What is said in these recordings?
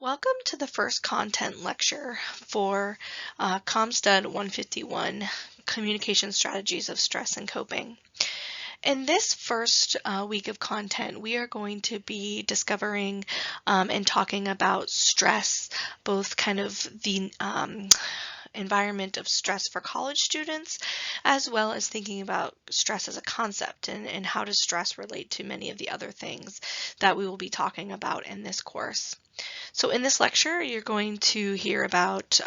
Welcome to the first content lecture for CommStud 151, Communication Strategies of Stress and Coping. In this first week of content, we are going to be discovering and talking about stress, both kind of the environment of stress for college students, as well as thinking about stress as a concept and how does stress relate to many of the other things that we will be talking about in this course. So in this lecture, you're going to hear about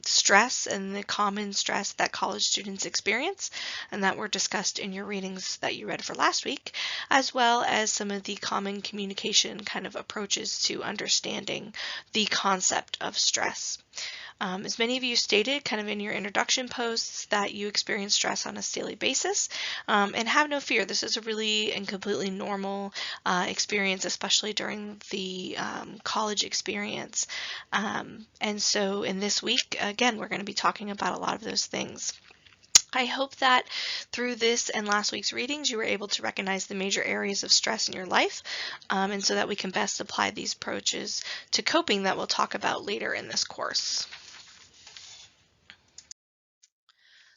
stress and the common stress that college students experience and that were discussed in your readings that you read for last week, as well as some of the common communication kind of approaches to understanding the concept of stress. As many of you stated kind of in your introduction posts that you experience stress on a daily basis, and have no fear, this is a really and completely normal experience, especially during the college experience. And so in this week, again, we're going to be talking about a lot of those things. I hope that through this and last week's readings, you were able to recognize the major areas of stress in your life, and so that we can best apply these approaches to coping that we'll talk about later in this course.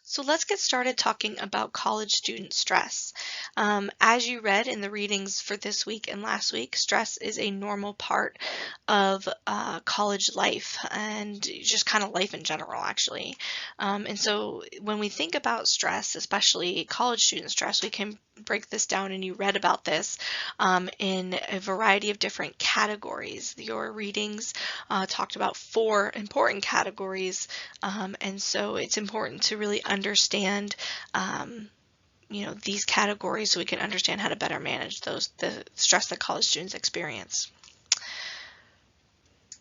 So let's get started talking about college student stress. As you read in the readings for this week and last week, stress is a normal part of college life and just kind of life in general, actually. And so when we think about stress, especially college student stress, we can break this down, and you read about this in a variety of different categories. Your readings talked about 4 important categories, and so it's important to really understand these categories so we can understand how to better manage the stress that college students experience.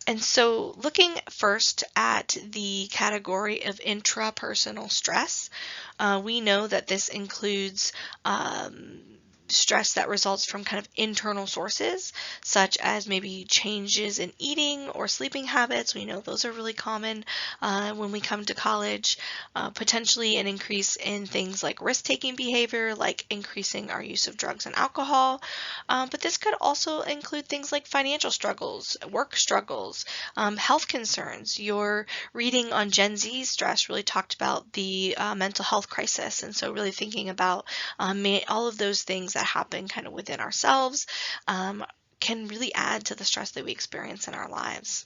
And so looking first at the category of intrapersonal stress, we know that this includes stress that results from kind of internal sources, such as maybe changes in eating or sleeping habits. We know those are really common when we come to college. Potentially an increase in things like risk-taking behavior, like increasing our use of drugs and alcohol. But this could also include things like financial struggles, work struggles, health concerns. Your reading on Gen Z stress really talked about the mental health crisis, and so really thinking about all of those things that happen kind of within ourselves can really add to the stress that we experience in our lives.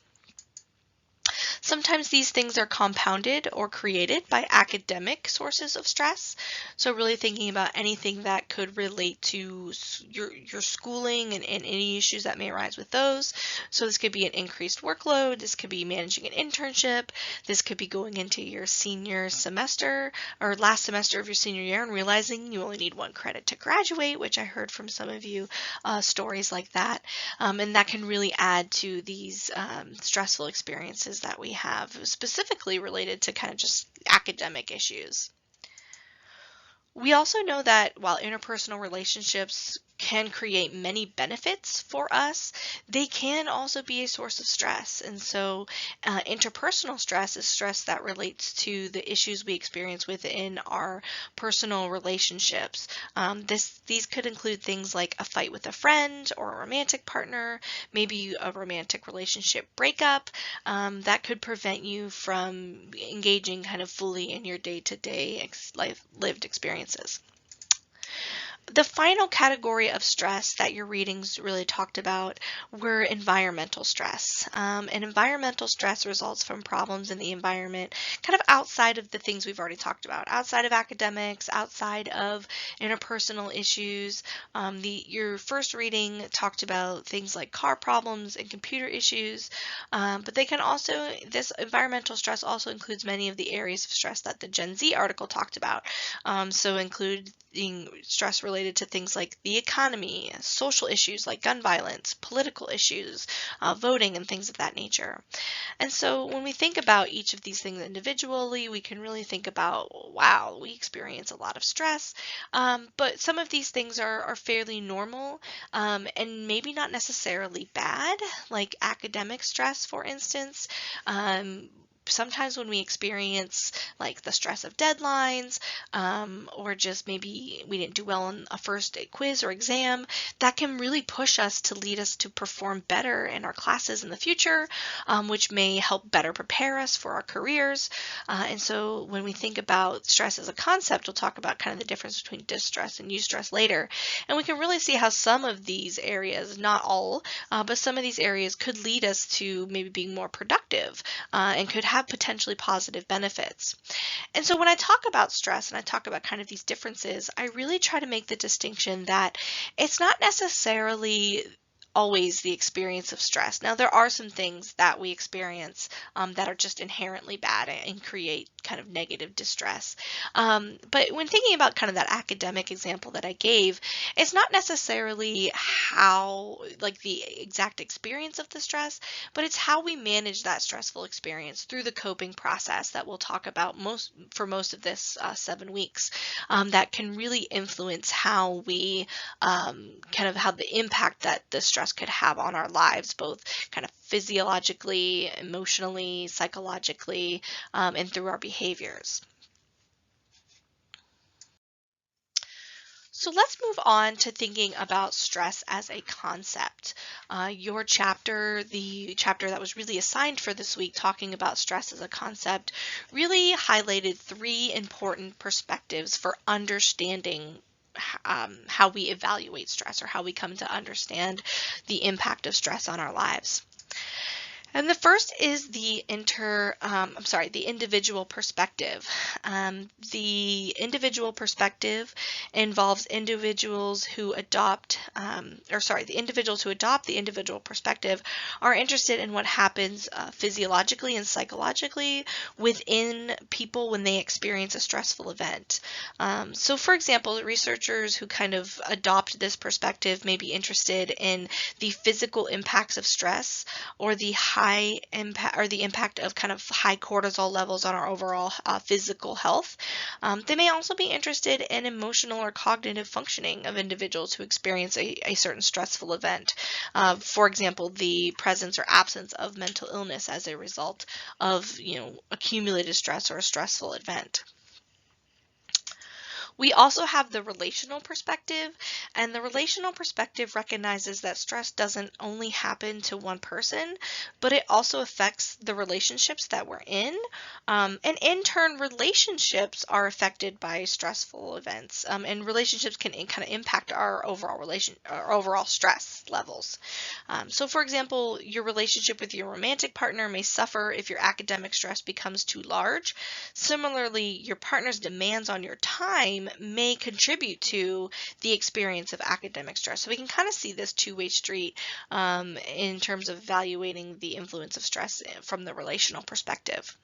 Sometimes these things are compounded or created by academic sources of stress. So really thinking about anything that could relate to your schooling and any issues that may arise with those. So this could be an increased workload, this could be managing an internship, this could be going into your senior semester or last semester of your senior year and realizing you only need 1 credit to graduate, which I heard from some of you stories like that. And that can really add to these stressful experiences that we have, specifically related to kind of just academic issues. We also know that while interpersonal relationships can create many benefits for us, they can also be a source of stress. And so interpersonal stress is stress that relates to the issues we experience within our personal relationships. These could include things like a fight with a friend or a romantic partner, maybe a romantic relationship breakup that could prevent you from engaging kind of fully in your day-to-day lived experiences. The final category of stress that your readings really talked about were environmental stress. And environmental stress results from problems in the environment kind of outside of the things we've already talked about, outside of academics, outside of interpersonal issues. Your first reading talked about things like car problems and computer issues, but this environmental stress also includes many of the areas of stress that the Gen Z article talked about. So including stress related to things like the economy, social issues like gun violence, political issues, voting, and things of that nature. And so when we think about each of these things individually, we can really think about, wow, we experience a lot of stress, but some of these things are fairly normal and maybe not necessarily bad, like academic stress, for instance. sometimes when we experience like the stress of deadlines, or just maybe we didn't do well on a first quiz or exam, that can really push us to lead us to perform better in our classes in the future, which may help better prepare us for our careers. And so when we think about stress as a concept, we'll talk about kind of the difference between distress and eustress later. And we can really see how some of these areas, not all, but some of these areas could lead us to maybe being more productive, and could have potentially positive benefits. And so when I talk about stress and I talk about kind of these differences, I really try to make the distinction that it's not necessarily always the experience of stress. Now, there are some things that we experience that are just inherently bad and create kind of negative distress. But when thinking about kind of that academic example that I gave, it's not necessarily how, like the exact experience of the stress, but it's how we manage that stressful experience through the coping process that we'll talk about for most of this 7 weeks, that can really influence how we kind of how the impact that the stress could have on our lives, both kind of physiologically, emotionally, psychologically, and through our behaviors. So let's move on to thinking about stress as a concept. Your chapter, the chapter that was really assigned for this week, talking about stress as a concept, really highlighted 3 important perspectives for understanding how we evaluate stress, or how we come to understand the impact of stress on our lives. And the first is the individual perspective. The individual perspective involves individuals who adopt, the individuals who adopt the individual perspective are interested in what happens physiologically and psychologically within people when they experience a stressful event. So for example, researchers who kind of adopt this perspective may be interested in the physical impacts of stress, or the impact of kind of high cortisol levels on our overall physical health. They may also be interested in emotional or cognitive functioning of individuals who experience a certain stressful event. For example, the presence or absence of mental illness as a result of accumulated stress or a stressful event. We also have the relational perspective, and the relational perspective recognizes that stress doesn't only happen to one person, but it also affects the relationships that we're in, and in turn, relationships are affected by stressful events, and relationships can kind of impact our overall stress levels. So, for example, your relationship with your romantic partner may suffer if your academic stress becomes too large. Similarly, your partner's demands on your time may contribute to the experience of academic stress. So we can kind of see this two-way street in terms of evaluating the influence of stress from the relational perspective.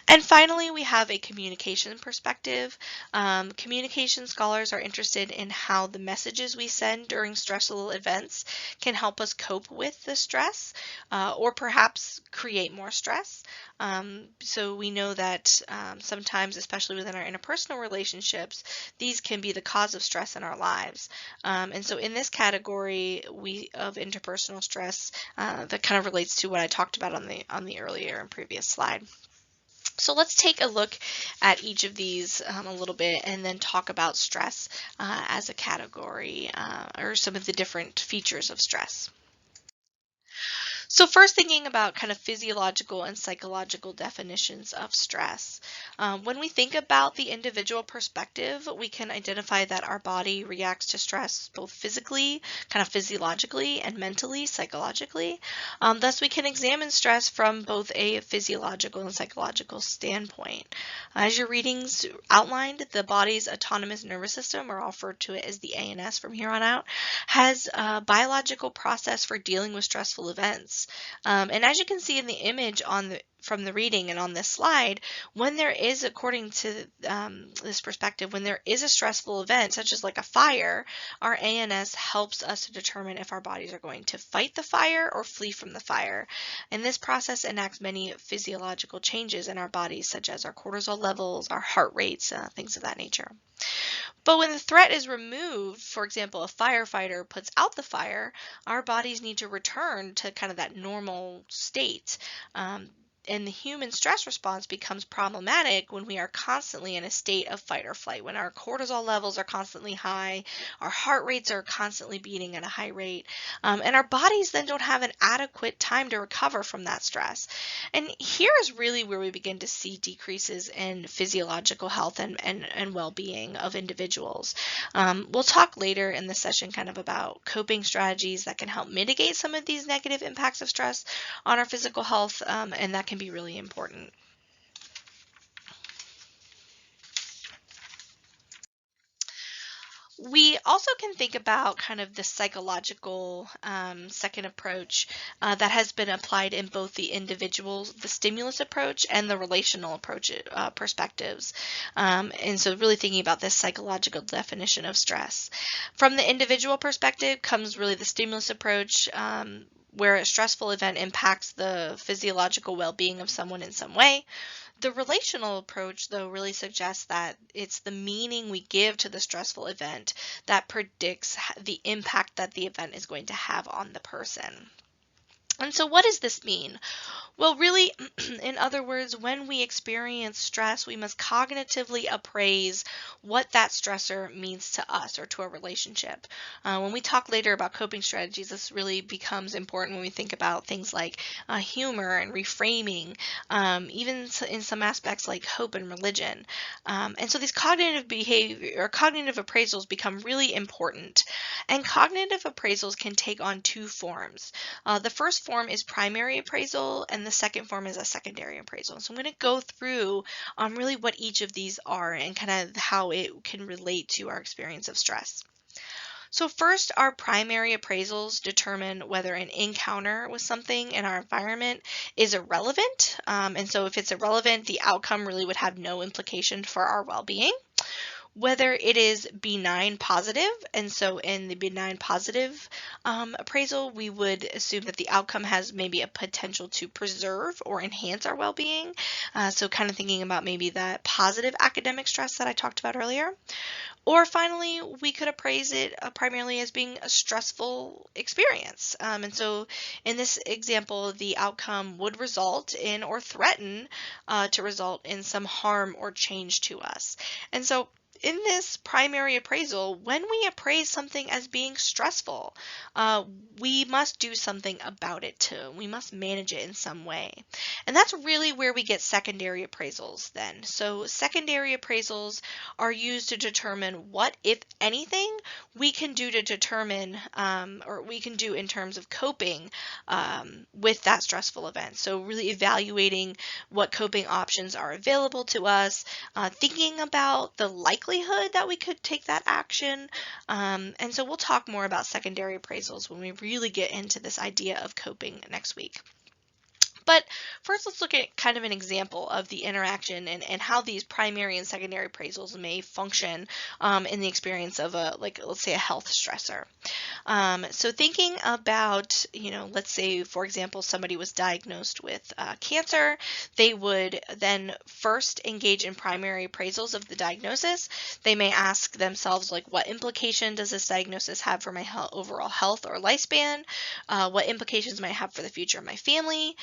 And finally, we have a communication perspective. Communication scholars are interested in how the messages we send during stressful events can help us cope with the stress, or perhaps create more stress. So we know that sometimes, especially within our interpersonal relationships, these can be the cause of stress in our lives. And so in this category of interpersonal stress, that kind of relates to what I talked about on the earlier and previous slide. So let's take a look at each of these a little bit, and then talk about stress as a category, or some of the different features of stress. So first, thinking about kind of physiological and psychological definitions of stress. When we think about the individual perspective, we can identify that our body reacts to stress both physically, kind of physiologically, and mentally, psychologically. Thus, we can examine stress from both a physiological and psychological standpoint. As your readings outlined, the body's autonomous nervous system, or I'll refer to it as the ANS from here on out, has a biological process for dealing with stressful events. And as you can see in the image from the reading and on this slide, when there is, according to this perspective, when there is a stressful event, such as like a fire, our ANS helps us to determine if our bodies are going to fight the fire or flee from the fire. And this process enacts many physiological changes in our bodies, such as our cortisol levels, our heart rates, things of that nature. But when the threat is removed, for example, a firefighter puts out the fire, our bodies need to return to kind of that normal state. And the human stress response becomes problematic when we are constantly in a state of fight or flight, when our cortisol levels are constantly high, our heart rates are constantly beating at a high rate, and our bodies then don't have an adequate time to recover from that stress. And here is really where we begin to see decreases in physiological health and well-being of individuals. We'll talk later in the session kind of about coping strategies that can help mitigate some of these negative impacts of stress on our physical health, and that can be really important. We also can think about kind of the psychological second approach that has been applied in both the individual, the stimulus approach, and the relational approach perspectives. And so really thinking about this psychological definition of stress. From the individual perspective comes really the stimulus approach, where a stressful event impacts the physiological well-being of someone in some way. The relational approach, though, really suggests that it's the meaning we give to the stressful event that predicts the impact that the event is going to have on the person. And so what does this mean? Well, really, in other words, when we experience stress, we must cognitively appraise what that stressor means to us or to our relationship. When we talk later about coping strategies, this really becomes important when we think about things like humor and reframing, even in some aspects like hope and religion. And so these cognitive behavior or cognitive appraisals become really important. And cognitive appraisals can take on two forms. The first form is primary appraisal, and the second form is a secondary appraisal. So I'm going to go through really what each of these are and kind of how it can relate to our experience of stress. So first, our primary appraisals determine whether an encounter with something in our environment is irrelevant. And so if it's irrelevant, the outcome really would have no implication for our well-being. Whether it is benign positive, and so in the benign positive appraisal, we would assume that the outcome has maybe a potential to preserve or enhance our well-being. So kind of thinking about maybe that positive academic stress that I talked about earlier. Or finally, we could appraise it primarily as being a stressful experience. And so in this example, the outcome would result in or threaten to result in some harm or change to us. And so in this primary appraisal, when we appraise something as being stressful, we must do something about it too. We must manage it in some way. And that's really where we get secondary appraisals then. So secondary appraisals are used to determine what, if anything, we can do to determine or we can do in terms of coping with that stressful event. So really evaluating what coping options are available to us, thinking about the likelihood that we could take that action. And so we'll talk more about secondary appraisals when we really get into this idea of coping next week. But first, let's look at kind of an example of the interaction and how these primary and secondary appraisals may function in the experience of let's say a health stressor. So thinking about, let's say, for example, somebody was diagnosed with cancer, they would then first engage in primary appraisals of the diagnosis. They may ask themselves, like, what implication does this diagnosis have for my overall health or lifespan? What implications might it have for the future of my family?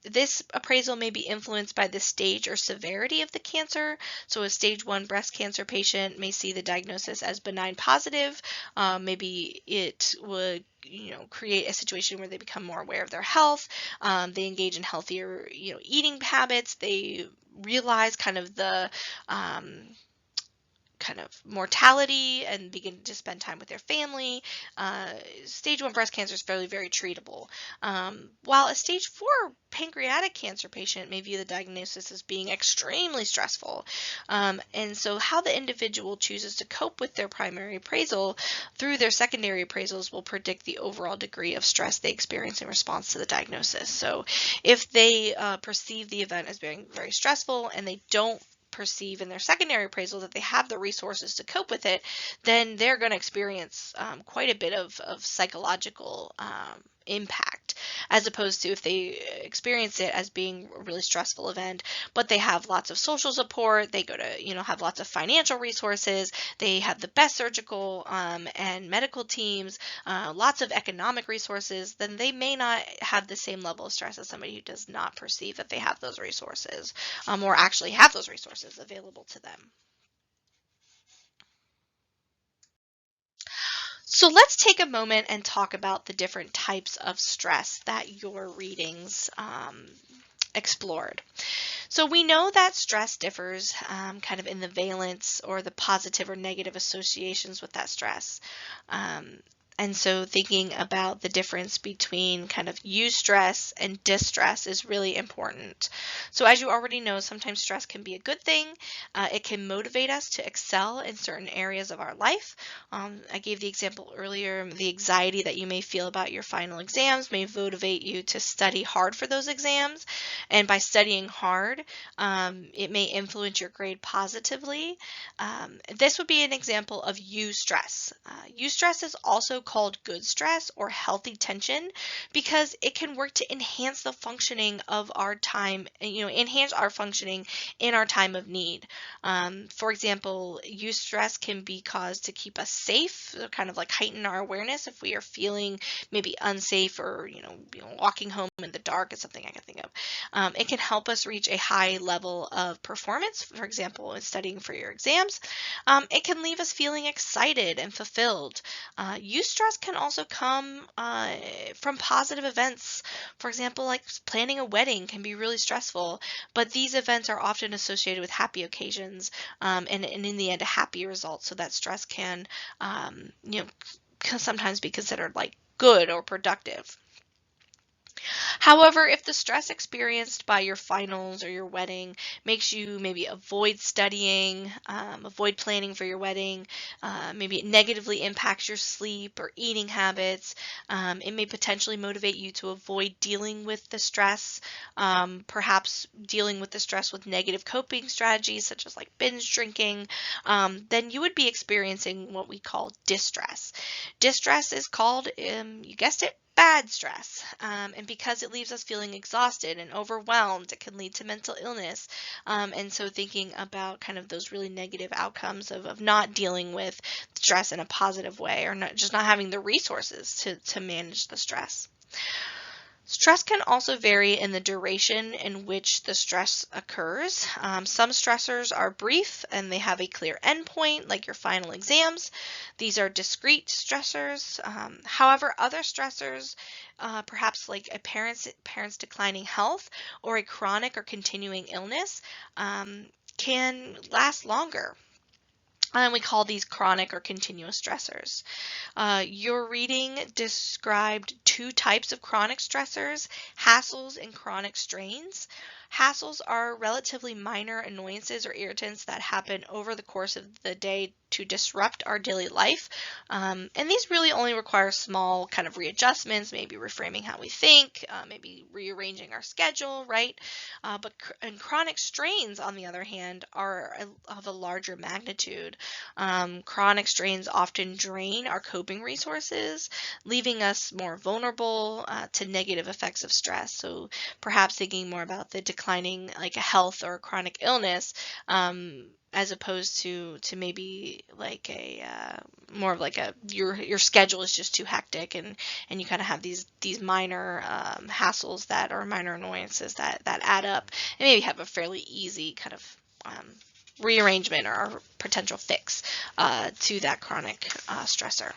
This appraisal may be influenced by the stage or severity of the cancer. So a stage 1 breast cancer patient may see the diagnosis as benign positive. Maybe it would create a situation where they become more aware of their health. They engage in healthier eating habits. They realize kind of the kind of mortality and begin to spend time with their family. Stage 1 breast cancer is very treatable. While a stage 4 pancreatic cancer patient may view the diagnosis as being extremely stressful. And so how the individual chooses to cope with their primary appraisal through their secondary appraisals will predict the overall degree of stress they experience in response to the diagnosis. So if they perceive the event as being very stressful and they don't perceive in their secondary appraisal that they have the resources to cope with it, then they're going to experience quite a bit of psychological impact, as opposed to if they experience it as being a really stressful event, but they have lots of social support, they go to, have lots of financial resources, they have the best surgical and medical teams, lots of economic resources, then they may not have the same level of stress as somebody who does not perceive that they have those resources, or actually have those resources available to them. So let's take a moment and talk about the different types of stress that your readings explored. So we know that stress differs kind of in the valence or the positive or negative associations with that stress. And so thinking about the difference between kind of eustress and distress is really important. So as you already know, sometimes stress can be a good thing. It can motivate us to excel in certain areas of our life. I gave the example earlier, the anxiety that you may feel about your final exams may motivate you to study hard for those exams. And by studying hard, it may influence your grade positively. This would be an example of eustress. Eustress is also called good stress or healthy tension because it can work to enhance the functioning of our time, enhance our functioning in our time of need. For example, eustress can be caused to keep us safe, so kind of like heighten our awareness if we are feeling maybe unsafe or, walking home in the dark is something I can think of. It can help us reach a high level of performance, for example, in studying for your exams. It can leave us feeling excited and fulfilled. Eustress can also come from positive events. For example, like planning a wedding can be really stressful, but these events are often associated with happy occasions, and in the end, a happy result. So that stress can, sometimes be considered like good or productive. However, if the stress experienced by your finals or your wedding makes you maybe avoid studying, avoid planning for your wedding, maybe it negatively impacts your sleep or eating habits, it may potentially motivate you to avoid dealing with the stress, perhaps dealing with the stress with negative coping strategies such as like binge drinking, then you would be experiencing what we call distress. Distress is called, you guessed it, bad stress. And because it leaves us feeling exhausted and overwhelmed, it can lead to mental illness. And so thinking about kind of those really negative outcomes of not dealing with stress in a positive way or not having the resources to manage the stress. Stress can also vary in the duration in which the stress occurs. Some stressors are brief and they have a clear endpoint, like your final exams. These are discrete stressors. However, other stressors, perhaps like a parent's declining health or a chronic or continuing illness, can last longer. And we call these chronic or continuous stressors. Your reading described two types of chronic stressors, hassles and chronic strains. Hassles are relatively minor annoyances or irritants that happen over the course of the day to disrupt our daily life. And these really only require small kind of readjustments, maybe reframing how we think, maybe rearranging our schedule, right? And chronic strains, on the other hand, are of a larger magnitude. Chronic strains often drain our coping resources, leaving us more vulnerable to negative effects of stress. So perhaps thinking more about the declining like a health or a chronic illness, as opposed to maybe like a more of like a your schedule is just too hectic and you kind of have these minor hassles that are minor annoyances that add up and maybe have a fairly easy kind of rearrangement or potential fix to that chronic stressor.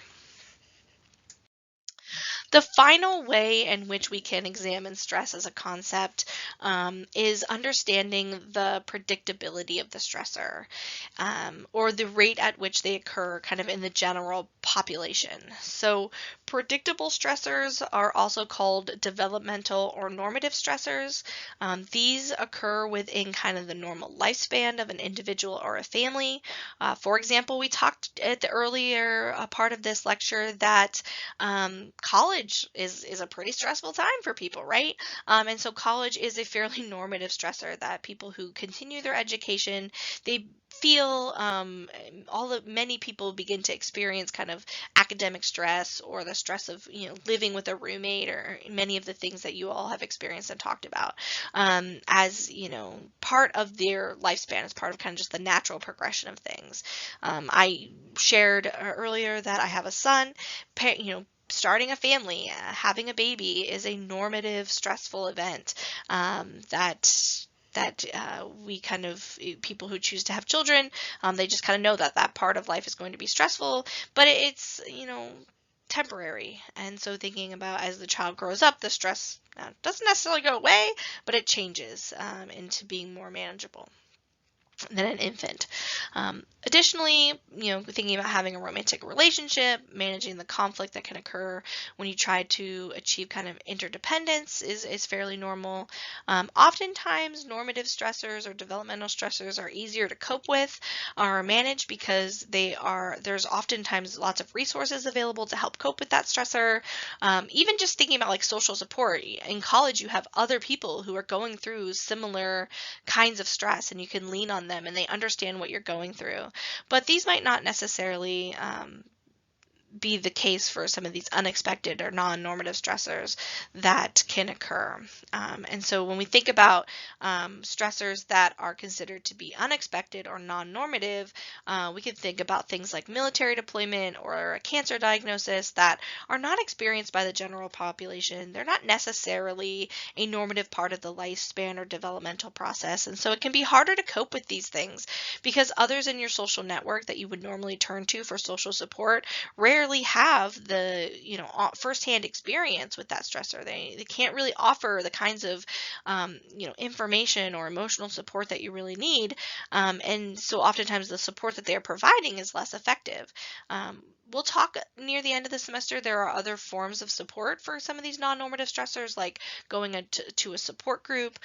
The final way in which we can examine stress as a concept is understanding the predictability of the stressor, or the rate at which they occur kind of in the general population. So predictable stressors are also called developmental or normative stressors. These occur within kind of the normal lifespan of an individual or a family. For example, we talked at the earlier part of this lecture that college college is a pretty stressful time for people, right? And so college is a fairly normative stressor that people who continue their education, they feel many people begin to experience kind of academic stress or the stress of living with a roommate or many of the things that you all have experienced and talked about as part of their lifespan, as part of kind of just the natural progression of things. I shared earlier that I have a son. Starting a family, having a baby is a normative, stressful event that we kind of, people who choose to have children, they just kind of know that that part of life is going to be stressful, but it's, temporary. And so thinking about as the child grows up, the stress doesn't necessarily go away, but it changes into being more manageable than an infant. Additionally, thinking about having a romantic relationship, managing the conflict that can occur when you try to achieve kind of interdependence is fairly normal. Oftentimes, normative stressors or developmental stressors are easier to cope with or manage because there's oftentimes lots of resources available to help cope with that stressor. Even just thinking about like social support. In college, you have other people who are going through similar kinds of stress, and you can lean on them and they understand what you're going through. But these might not necessarily be the case for some of these unexpected or non-normative stressors that can occur. And so when we think about stressors that are considered to be unexpected or non-normative, we can think about things like military deployment or a cancer diagnosis that are not experienced by the general population. They're not necessarily a normative part of the lifespan or developmental process. And so it can be harder to cope with these things because others in your social network that you would normally turn to for social support rarely have the firsthand experience with that stressor. They can't really offer the kinds of information or emotional support that you really need, and so oftentimes the support that they're providing is less effective. We'll talk near the end of the semester. There are other forms of support for some of these non-normative stressors, like going to a support group,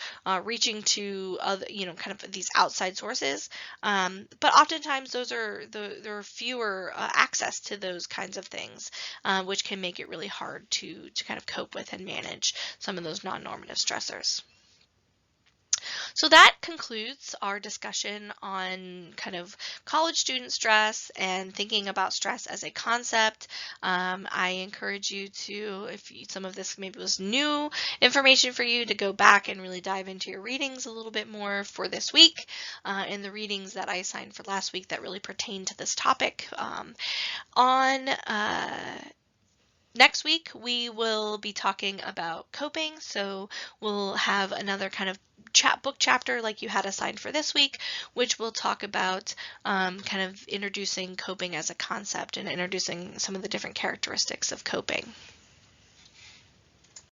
reaching to other, kind of these outside sources. But oftentimes there are fewer access to those kinds of things, which can make it really hard to kind of cope with and manage some of those non-normative stressors. So that concludes our discussion on kind of college student stress and thinking about stress as a concept. I encourage you to, some of this maybe was new information for you, to go back and really dive into your readings a little bit more for this week and the readings that I assigned for last week that really pertain to this topic. Next week, we will be talking about coping, so we'll have another kind of book chapter like you had assigned for this week, which will talk about kind of introducing coping as a concept and introducing some of the different characteristics of coping.